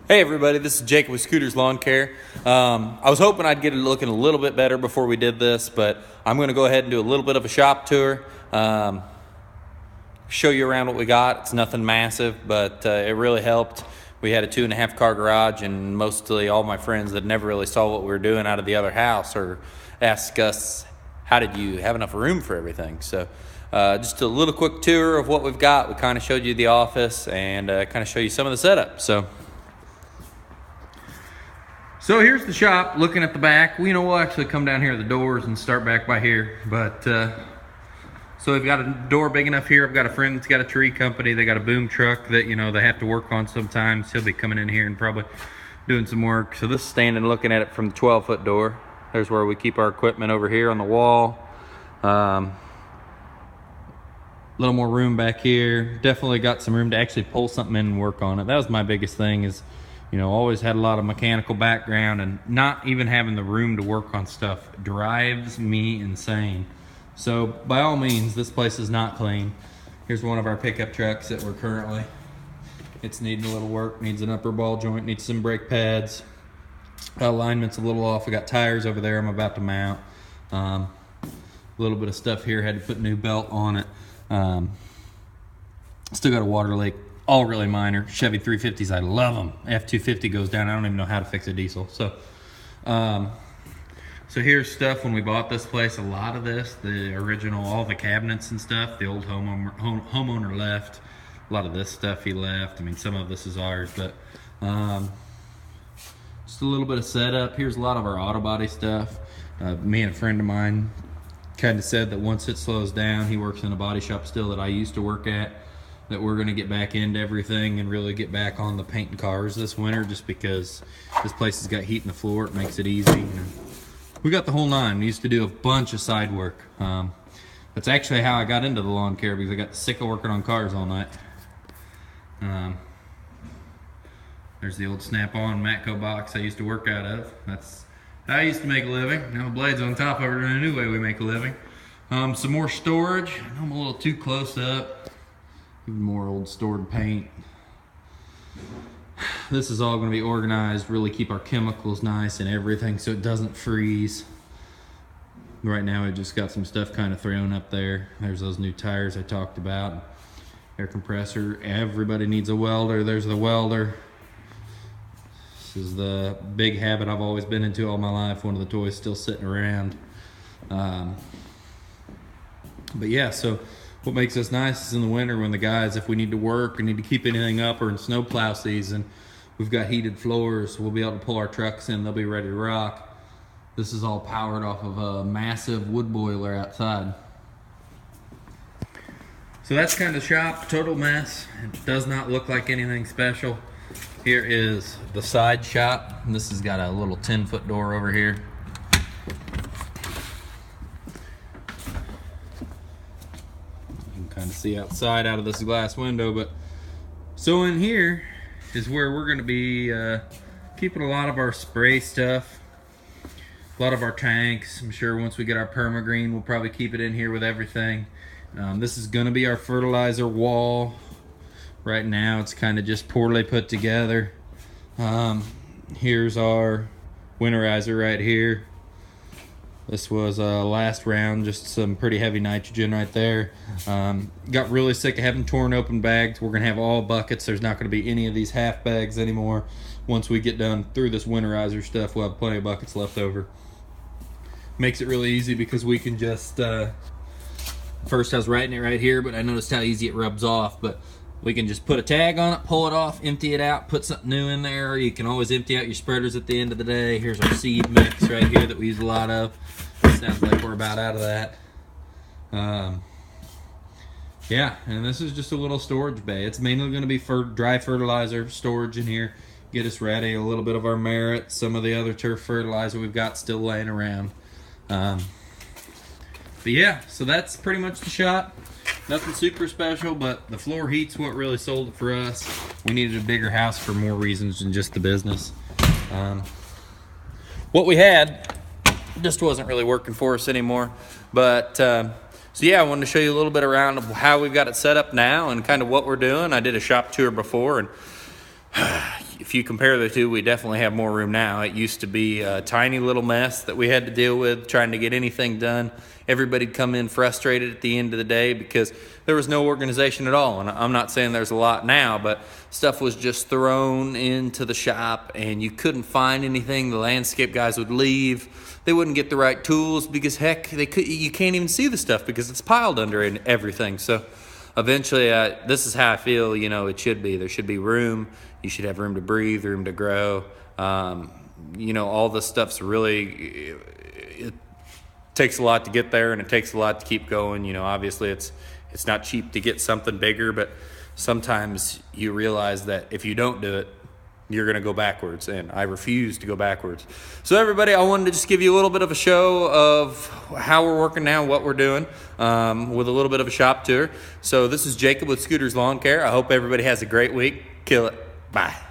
Hey everybody, this is Jacob with Scooters Lawn Care. I was hoping I'd get it looking a little bit better before we did this, but I'm going to go ahead and do a little bit of a shop tour, show you around what we got. It's nothing massive, but it really helped. We had a 2.5 car garage, and mostly all my friends that never really saw what we were doing out of the other house or asked us, how did you have enough room for everything? So just a little quick tour of what we've got. We kind of showed you the office and kind of show you some of the setup. So here's the shop, looking at the back. We'll actually come down here at the doors and start back by here. But so we've got a door big enough here. I've got a friend that's got a tree company. They got a boom truck that, they have to work on sometimes. He'll be coming in here and probably doing some work. So this is standing looking at it from the 12-foot door. There's where we keep our equipment over here on the wall. A little more room back here. Definitely got some room to actually pull something in and work on it. That was my biggest thing is, always had a lot of mechanical background, and not even having the room to work on stuff drives me insane. So by all means, this place is not clean. Here's one of our pickup trucks that it's needing a little work, needs an upper ball joint, needs some brake pads. Alignment's a little off. We got tires over there I'm about to mount. A little bit of stuff here, had to put a new belt on it. Still got a water leak. All really minor. Chevy 350s, I love them. F250 goes down. I don't even know how to fix a diesel. So here's stuff when we bought this place. A lot of this, the original, all the cabinets and stuff, the old homeowner left. A lot of this stuff he left. I mean, some of this is ours, but just a little bit of setup. Here's a lot of our auto body stuff. Me and a friend of mine kind of said that once it slows down, he works in a body shop still that I used to work at, that we're going to get back into everything and really get back on the painting cars this winter, just because this place has got heat in the floor. It makes it easy. We got the whole nine. We used to do a bunch of side work. That's actually how I got into the lawn care, because I got sick of working on cars all night. There's the old Snap-on Matco box I used to work out of. That's how I used to make a living. Now the blade's on top of it, and a new way we make a living. Some more storage. I know I'm a little too close up. Even more old stored paint. This is all going to be organized, really keep our chemicals nice and everything so it doesn't freeze. Right now we just got some stuff kind of thrown up there. There's those new tires I talked about. Air compressor. Everybody needs a welder. There's the welder. This is the big habit I've always been into all my life. One of the toys still sitting around. But yeah, so what makes us nice is in the winter when the guys, if we need to work or need to keep anything up, or in snow plow season, we've got heated floors. We'll be able to pull our trucks in. They'll be ready to rock. This is all powered off of a massive wood boiler outside. So that's kind of the shop, total mess. It does not look like anything special. Here is the side shop. This has got a little 10-foot door over here. Kind of see outside out of this glass window, but so in here is where we're going to be keeping a lot of our spray stuff, a lot of our tanks. I'm sure once we get our permagreen, we'll probably keep it in here with everything. This is going to be our fertilizer wall. Right now it's kind of just poorly put together. Here's our winterizer right here. This was last round, just some pretty heavy nitrogen right there. Got really sick of having torn open bags. We're gonna have all buckets. There's not gonna be any of these half bags anymore. Once we get done through this winterizer stuff, we'll have plenty of buckets left over. Makes it really easy because we can just, first I was writing it right here, but I noticed how easy it rubs off, but we can just put a tag on it, pull it off, empty it out, put something new in there. You can always empty out your spreaders at the end of the day. Here's our seed mix right here that we use a lot of. Sounds like we're about out of that. Yeah, and this is just a little storage bay. It's mainly going to be for dry fertilizer storage in here. Get us ready. A little bit of our Merit, some of the other turf fertilizer we've got still laying around. But yeah, so that's pretty much the shop. Nothing super special, but the floor heat's what really sold it for us. We needed a bigger house for more reasons than just the business. What we had just wasn't really working for us anymore. But so yeah, I wanted to show you a little bit around how we've got it set up now and kind of what we're doing. I did a shop tour before, and if you compare the two, we definitely have more room now. It used to be a tiny little mess that we had to deal with trying to get anything done. Everybody'd come in frustrated at the end of the day because there was no organization at all. And I'm not saying there's a lot now, but stuff was just thrown into the shop and you couldn't find anything. The landscape guys would leave. They wouldn't get the right tools because, heck, you can't even see the stuff because it's piled under everything. So eventually, this is how I feel, it should be. There should be room. You should have room to breathe, room to grow. All this stuff's really, it takes a lot to get there, and it takes a lot to keep going. Obviously, it's not cheap to get something bigger, but sometimes you realize that if you don't do it, you're going to go backwards, and I refuse to go backwards. So everybody, I wanted to just give you a little bit of a show of how we're working now, what we're doing, with a little bit of a shop tour. So this is Jacob with Scooters Lawn Care. I hope everybody has a great week. Kill it. Bye.